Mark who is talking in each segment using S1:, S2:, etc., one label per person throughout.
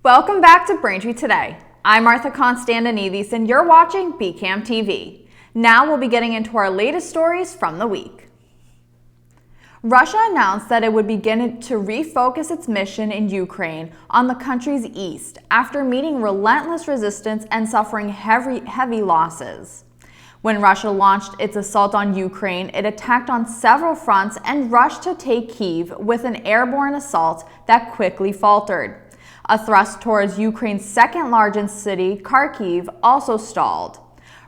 S1: Welcome back to Braintree Today. I'm Martha Constantinidis and you're watching BCAM TV. Now we'll be getting into our latest stories from the week. Russia announced that it would begin to refocus its mission in Ukraine on the country's east after meeting relentless resistance and suffering heavy losses. When Russia launched its assault on Ukraine, it attacked on several fronts and rushed to take Kyiv with an airborne assault that quickly faltered. A thrust towards Ukraine's second-largest city, Kharkiv, also stalled.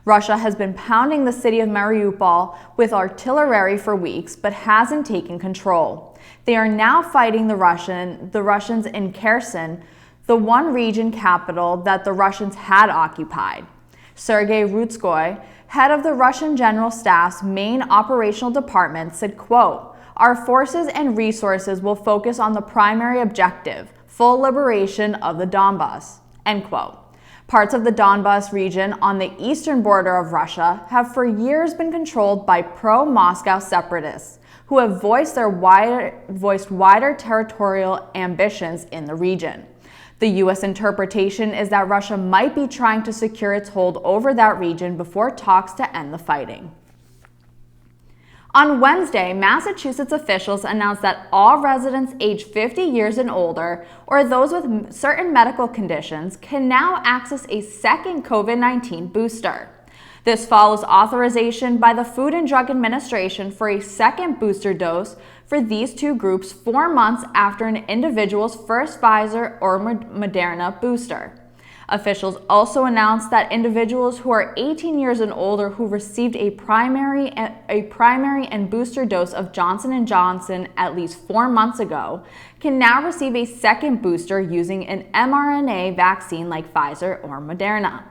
S1: Russia has been pounding the city of Mariupol with artillery for weeks, but hasn't taken control. They are now fighting the Russians in Kherson, the one region capital that the Russians had occupied. Sergei Rutskoy, head of the Russian General Staff's main operational department, said, quote, "Our forces and resources will focus on the primary objective, full liberation of the Donbas," end quote. Parts of the Donbas region on the eastern border of Russia have for years been controlled by pro-Moscow separatists who have voiced wider territorial ambitions in the region. The U.S. interpretation is that Russia might be trying to secure its hold over that region before talks to end the fighting. On Wednesday, Massachusetts officials announced that all residents aged 50 years and older, or those with certain medical conditions, can now access a second COVID-19 booster. This follows authorization by the Food and Drug Administration for a second booster dose for these two groups 4 months after an individual's first Pfizer or Moderna booster. Officials also announced that individuals who are 18 years and older who received a primary and booster dose of Johnson & Johnson at least 4 months ago can now receive a second booster using an mRNA vaccine like Pfizer or Moderna.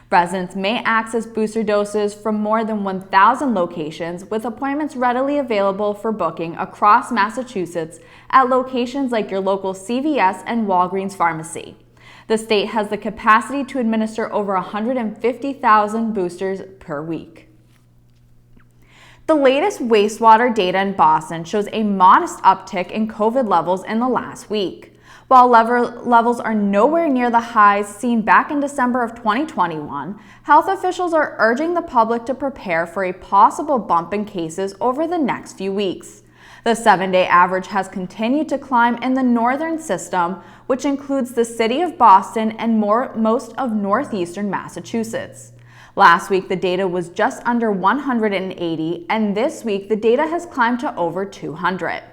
S1: Residents may access booster doses from more than 1,000 locations, with appointments readily available for booking across Massachusetts at locations like your local CVS and Walgreens pharmacy. The state has the capacity to administer over 150,000 boosters per week. The latest wastewater data in Boston shows a modest uptick in COVID levels in the last week. While levels are nowhere near the highs seen back in December of 2021, health officials are urging the public to prepare for a possible bump in cases over the next few weeks. The 7-day average has continued to climb in the northern system, which includes the city of Boston and most of northeastern Massachusetts. Last week, the data was just under 180, and this week, the data has climbed to over 200.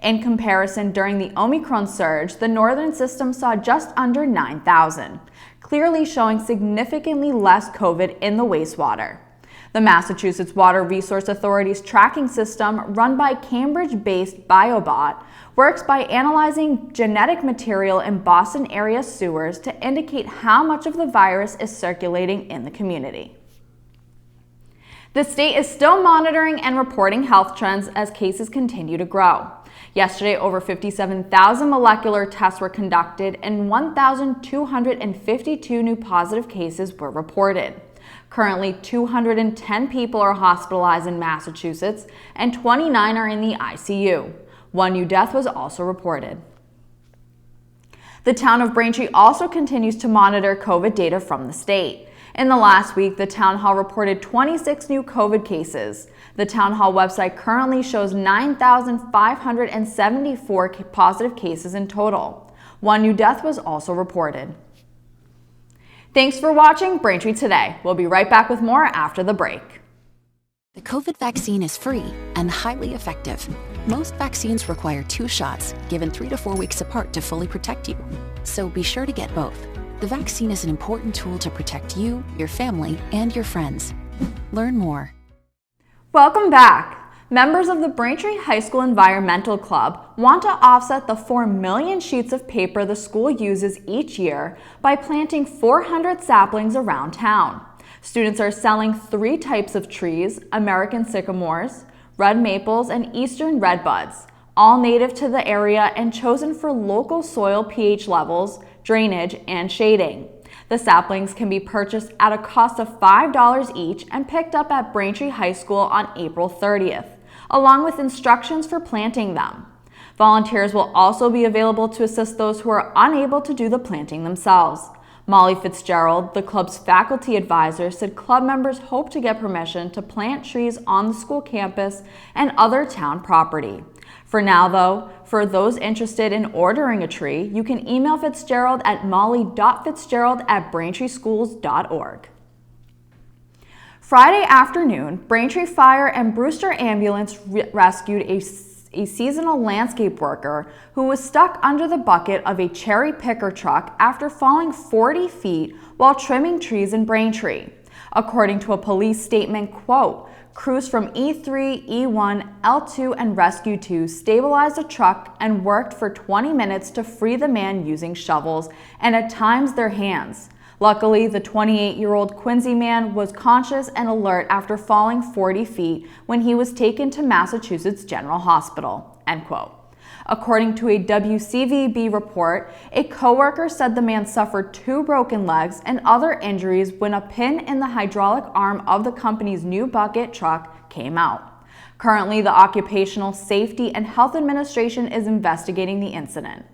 S1: In comparison, during the Omicron surge, the northern system saw just under 9,000, clearly showing significantly less COVID in the wastewater. The Massachusetts Water Resource Authority's tracking system, run by Cambridge-based BioBot, works by analyzing genetic material in Boston area sewers to indicate how much of the virus is circulating in the community. The state is still monitoring and reporting health trends as cases continue to grow. Yesterday, over 57,000 molecular tests were conducted and 1,252 new positive cases were reported. Currently, 210 people are hospitalized in Massachusetts and 29 are in the ICU. One new death was also reported. The town of Braintree also continues to monitor COVID data from the state. In the last week, the town hall reported 26 new COVID cases. The town hall website currently shows 9,574 positive cases in total. One new death was also reported. Thanks for watching Braintree Today. We'll be right back with more after the break.
S2: The COVID vaccine is free and highly effective. Most vaccines require 2 shots, given 3 to 4 weeks apart to fully protect you. So be sure to get both. The vaccine is an important tool to protect you, your family, and your friends. Learn more.
S1: Welcome back. Members of the Braintree High School Environmental Club want to offset the 4 million sheets of paper the school uses each year by planting 400 saplings around town. Students are selling 3 types of trees: American sycamores, red maples, and eastern redbuds, all native to the area and chosen for local soil pH levels, drainage, and shading. The saplings can be purchased at a cost of $5 each and picked up at Braintree High School on April 30th. Along with instructions for planting them. Volunteers will also be available to assist those who are unable to do the planting themselves. Molly Fitzgerald, the club's faculty advisor, said club members hope to get permission to plant trees on the school campus and other town property. For now, though, for those interested in ordering a tree, you can email Fitzgerald at molly.fitzgerald@braintreeschools.org. Friday afternoon, Braintree Fire and Brewster Ambulance rescued a seasonal landscape worker who was stuck under the bucket of a cherry picker truck after falling 40 feet while trimming trees in Braintree. According to a police statement, quote, crews from E3, E1, L2, and Rescue 2 stabilized the truck and worked for 20 minutes to free the man using shovels and at times their hands. Luckily, the 28-year-old Quincy man was conscious and alert after falling 40 feet when he was taken to Massachusetts General Hospital, end quote. According to a WCVB report, a coworker said the man suffered 2 broken legs and other injuries when a pin in the hydraulic arm of the company's new bucket truck came out. Currently, the Occupational Safety and Health Administration is investigating the incident.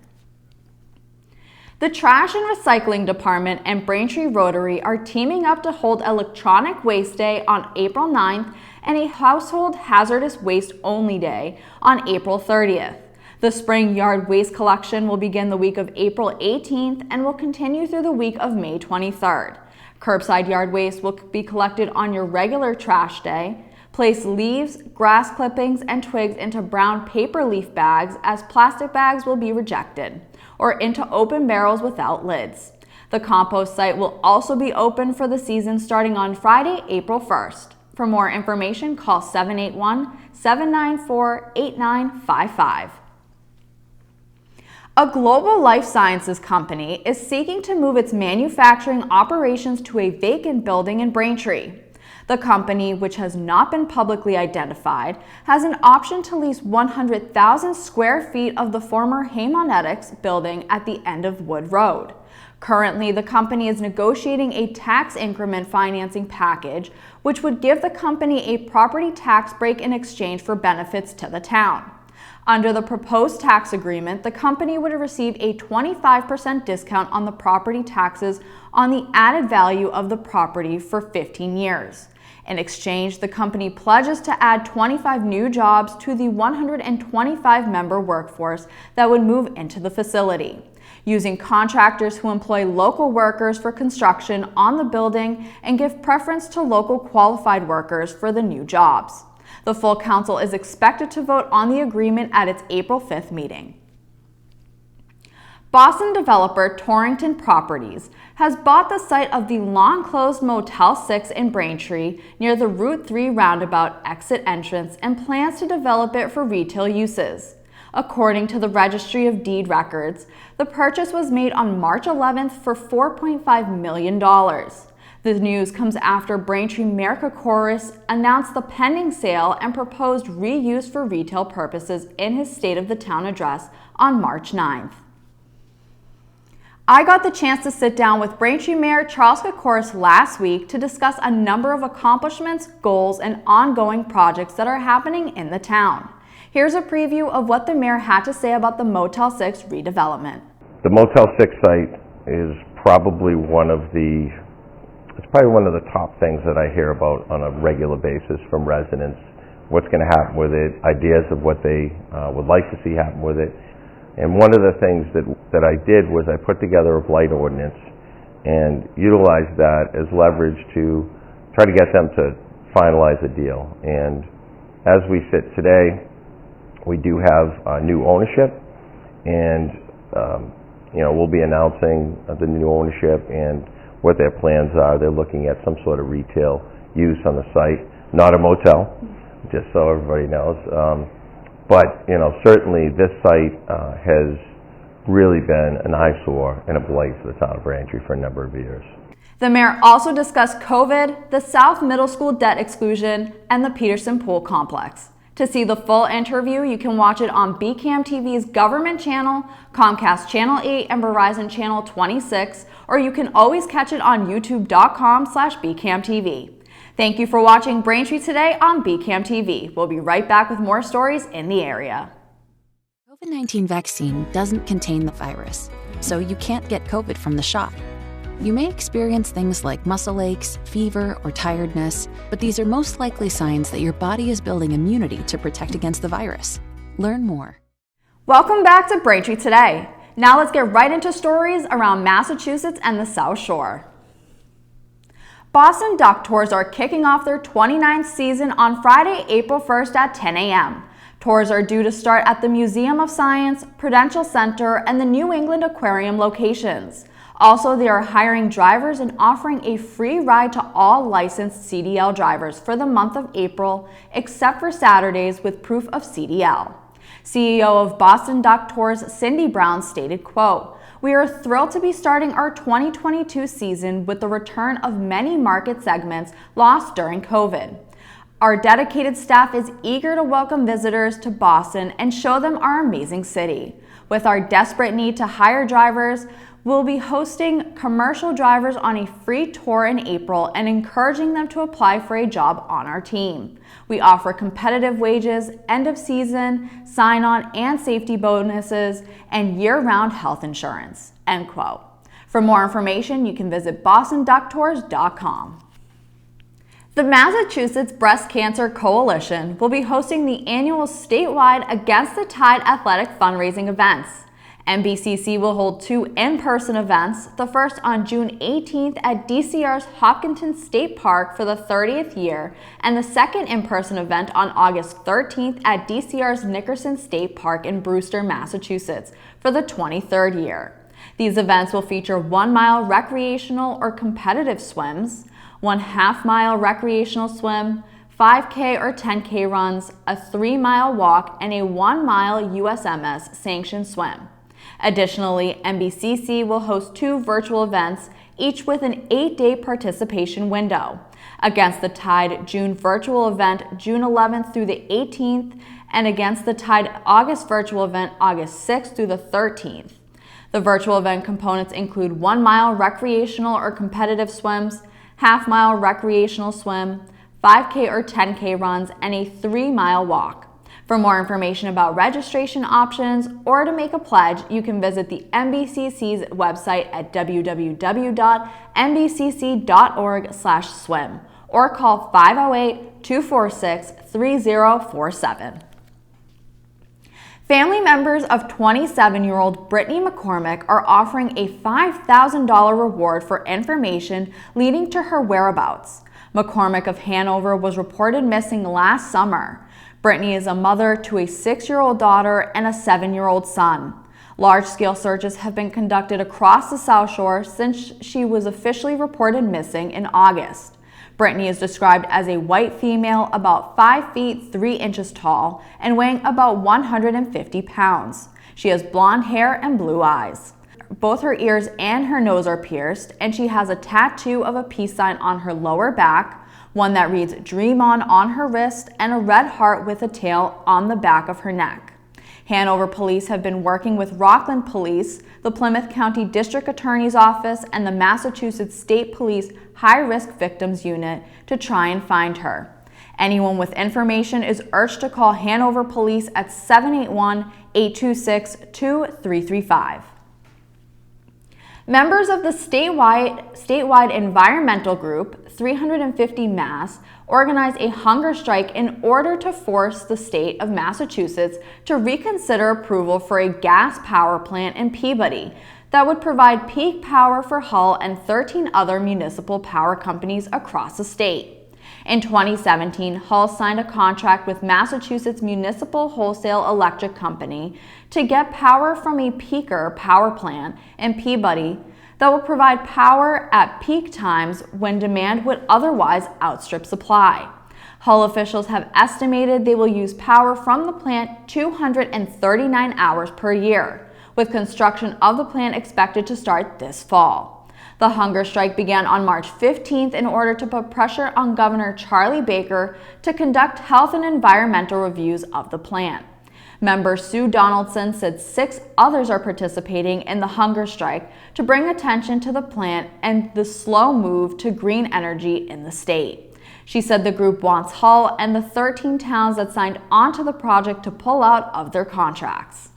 S1: The Trash and Recycling Department and Braintree Rotary are teaming up to hold Electronic Waste Day on April 9th and a Household Hazardous Waste Only Day on April 30th. The spring yard waste collection will begin the week of April 18th and will continue through the week of May 23rd. Curbside yard waste will be collected on your regular trash day. Place leaves, grass clippings, and twigs into brown paper leaf bags, as plastic bags will be rejected, or into open barrels without lids. The compost site will also be open for the season starting on Friday, April 1st. For more information, call 781-794-8955. A global life sciences company is seeking to move its manufacturing operations to a vacant building in Braintree. The company, which has not been publicly identified, has an option to lease 100,000 square feet of the former Haymonetics building at the end of Wood Road. Currently, the company is negotiating a tax increment financing package, which would give the company a property tax break in exchange for benefits to the town. Under the proposed tax agreement, the company would receive a 25% discount on the property taxes on the added value of the property for 15 years. In exchange, the company pledges to add 25 new jobs to the 125-member workforce that would move into the facility, using contractors who employ local workers for construction on the building and give preference to local qualified workers for the new jobs. The full council is expected to vote on the agreement at its April 5th meeting. Boston developer Torrington Properties has bought the site of the long-closed Motel 6 in Braintree near the Route 3 roundabout exit entrance and plans to develop it for retail uses. According to the Registry of Deed Records, the purchase was made on March 11th for $4.5 million. The news comes after Braintree Mayor Kokoris announced the pending sale and proposed reuse for retail purposes in his State of the Town address on March 9th. I got the chance to sit down with Braintree Mayor Charles Kokoris last week to discuss a number of accomplishments, goals, and ongoing projects that are happening in the town. Here's a preview of what the mayor had to say about the Motel 6 redevelopment.
S3: The Motel 6 site is probably one of the top things that I hear about on a regular basis from residents. What's going to happen with it, ideas of what they would like to see happen with it. And one of the things that I did was I put together a blight ordinance and utilized that as leverage to try to get them to finalize a deal. And as we sit today, we do have new ownership, and we'll be announcing the new ownership and what their plans are. They're looking at some sort of retail use on the site, not a motel, just so everybody knows. But certainly this site has really been an eyesore and a blight for the town of Braintree for a number of years.
S1: The mayor also discussed COVID, the South Middle School debt exclusion, and the Peterson Pool Complex. To see the full interview, you can watch it on BCAM TV's government channel, Comcast Channel 8, and Verizon Channel 26, or you can always catch it on youtube.com/BCAMTV. Thank you for watching Braintree Today on BCAM TV. We'll be right back with more stories in the area.
S2: COVID-19 vaccine doesn't contain the virus, so you can't get COVID from the shot. You may experience things like muscle aches, fever, or tiredness, but these are most likely signs that your body is building immunity to protect against the virus. Learn more.
S1: Welcome back to Braintree Today. Now let's get right into stories around Massachusetts and the South Shore. Boston Duck Tours are kicking off their 29th season on Friday, April 1st at 10 a.m. Tours are due to start at the Museum of Science, Prudential Center, and the New England Aquarium locations. Also, they are hiring drivers and offering a free ride to all licensed CDL drivers for the month of April, except for Saturdays with proof of CDL. CEO of Boston Duck Tours, Cindy Brown, stated, quote, "We are thrilled to be starting our 2022 season with the return of many market segments lost during COVID. Our dedicated staff is eager to welcome visitors to Boston and show them our amazing city. With our desperate need to hire drivers, we'll be hosting commercial drivers on a free tour in April and encouraging them to apply for a job on our team. We offer competitive wages, end-of-season, sign-on and safety bonuses, and year-round health insurance." End quote. For more information, you can visit bostonducktours.com. The Massachusetts Breast Cancer Coalition will be hosting the annual statewide Against the Tide athletic fundraising events. MBCC will hold two in-person events, the first on June 18th at DCR's Hopkinton State Park for the 30th year, and the second in-person event on August 13th at DCR's Nickerson State Park in Brewster, Massachusetts for the 23rd year. These events will feature 1 mile recreational or competitive swims, 1 half-mile recreational swim, 5K or 10K runs, a 3-mile walk, and a 1-mile USMS sanctioned swim. Additionally, MBCC will host 2 virtual events, each with an 8-day participation window. Against the Tide June virtual event, June 11th through the 18th, and Against the Tide August virtual event, August 6th through the 13th. The virtual event components include 1 mile recreational or competitive swims, half-mile recreational swim, 5K or 10K runs, and a 3-mile walk. For more information about registration options or to make a pledge, you can visit the MBCC's website at www.mbcc.org/swim or call 508-246-3047. Family members of 27-year-old Brittany McCormick are offering a $5,000 reward for information leading to her whereabouts. McCormick of Hanover was reported missing last summer. Brittany is a mother to a 6-year-old daughter and a 7-year-old son. Large-scale searches have been conducted across the South Shore since she was officially reported missing in August. Brittany is described as a white female about 5 feet 3 inches tall and weighing about 150 pounds. She has blonde hair and blue eyes. Both her ears and her nose are pierced, and she has a tattoo of a peace sign on her lower back, one that reads "Dream On" her wrist, and a red heart with a tail on the back of her neck. Hanover police have been working with Rockland Police, the Plymouth County District Attorney's Office, and the Massachusetts State Police High Risk Victims Unit to try and find her. Anyone with information is urged to call Hanover Police at 781-826-2335. Members of the statewide environmental group, 350 Mass, organized a hunger strike in order to force the state of Massachusetts to reconsider approval for a gas power plant in Peabody that would provide peak power for Hull and 13 other municipal power companies across the state. In 2017, Hull signed a contract with Massachusetts Municipal Wholesale Electric Company to get power from a peaker power plant in Peabody that will provide power at peak times when demand would otherwise outstrip supply. Hull officials have estimated they will use power from the plant 239 hours per year, with construction of the plant expected to start this fall. The hunger strike began on March 15th in order to put pressure on Governor Charlie Baker to conduct health and environmental reviews of the plant. Member Sue Donaldson said 6 others are participating in the hunger strike to bring attention to the plant and the slow move to green energy in the state. She said the group wants Hull and the 13 towns that signed onto the project to pull out of their contracts.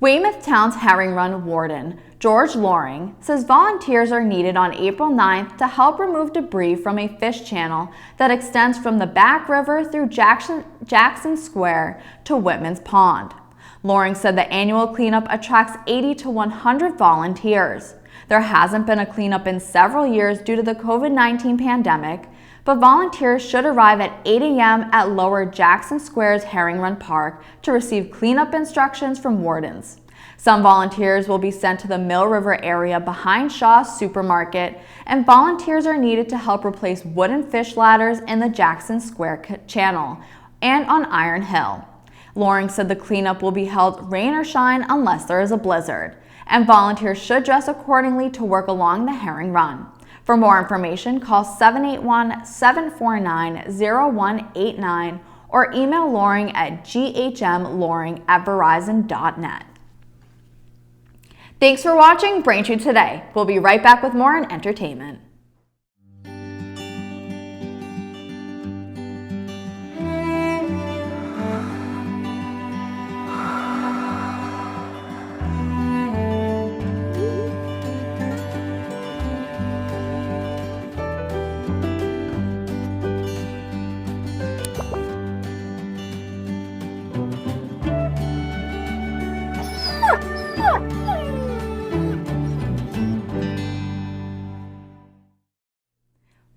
S1: Weymouth Town's Herring Run warden, George Loring, says volunteers are needed on April 9th to help remove debris from a fish channel that extends from the Back River through Jackson Square to Whitman's Pond. Loring said the annual cleanup attracts 80 to 100 volunteers. There hasn't been a cleanup in several years due to the COVID-19 pandemic, but volunteers should arrive at 8 a.m. at Lower Jackson Square's Herring Run Park to receive cleanup instructions from wardens. Some volunteers will be sent to the Mill River area behind Shaw's Supermarket, and volunteers are needed to help replace wooden fish ladders in the Jackson Square channel and on Iron Hill. Loring said the cleanup will be held rain or shine unless there is a blizzard, and volunteers should dress accordingly to work along the Herring Run. For more information, call 781-749-0189 or email Loring at ghmloring@verizon.net. Thanks for watching Braintree Today. We'll be right back with more on entertainment.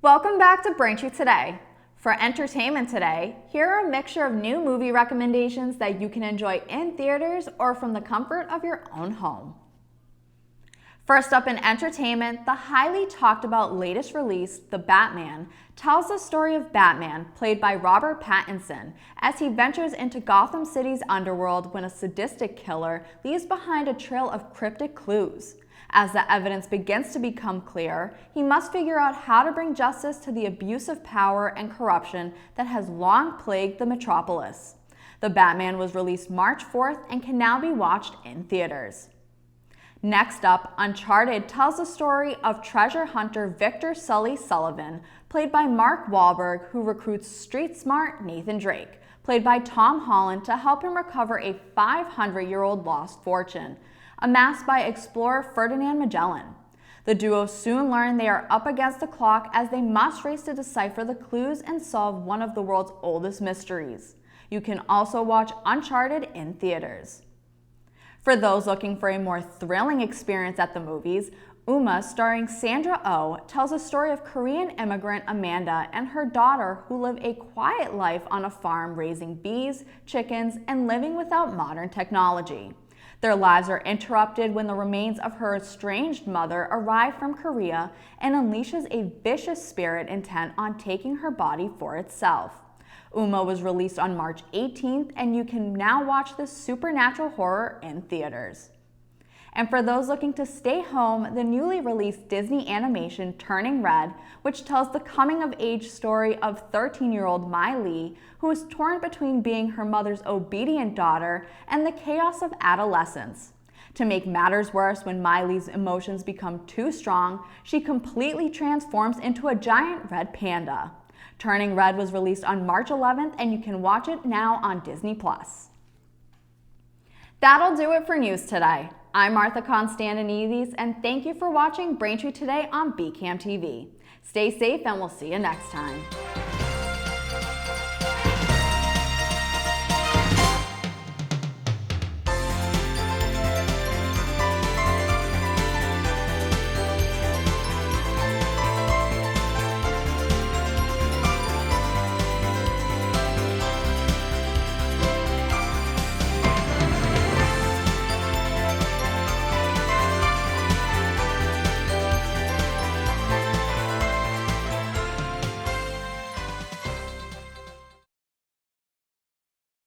S1: Welcome back to Braintree Today. For entertainment today, here are a mixture of new movie recommendations that you can enjoy in theaters or from the comfort of your own home. First up in entertainment, the highly talked about latest release, The Batman, tells the story of Batman, played by Robert Pattinson, as he ventures into Gotham City's underworld when a sadistic killer leaves behind a trail of cryptic clues. As the evidence begins to become clear, he must figure out how to bring justice to the abuse of power and corruption that has long plagued the metropolis. The Batman was released March 4th and can now be watched in theaters. Next up, Uncharted tells the story of treasure hunter Victor Sully Sullivan, played by Mark Wahlberg, who recruits street-smart Nathan Drake, played by Tom Holland, to help him recover a 500-year-old lost fortune amassed by explorer Ferdinand Magellan. The duo soon learn they are up against the clock as they must race to decipher the clues and solve one of the world's oldest mysteries. You can also watch Uncharted in theaters. For those looking for a more thrilling experience at the movies, Uma, starring Sandra Oh, tells the story of Korean immigrant Amanda and her daughter who live a quiet life on a farm raising bees, chickens, and living without modern technology. Their lives are interrupted when the remains of her estranged mother arrive from Korea and unleashes a vicious spirit intent on taking her body for itself. Uma was released on March 18th, and you can now watch this supernatural horror in theaters. And for those looking to stay home, the newly released Disney animation Turning Red, which tells the coming-of-age story of 13-year-old Mai Lee, who is torn between being her mother's obedient daughter and the chaos of adolescence. To make matters worse, when Mai Lee's emotions become too strong, she completely transforms into a giant red panda. Turning Red was released on March 11th, and you can watch it now on Disney+. That'll do it for news today. I'm Martha Constantinides, and thank you for watching Braintree Today on BCAM TV. Stay safe, and we'll see you next time.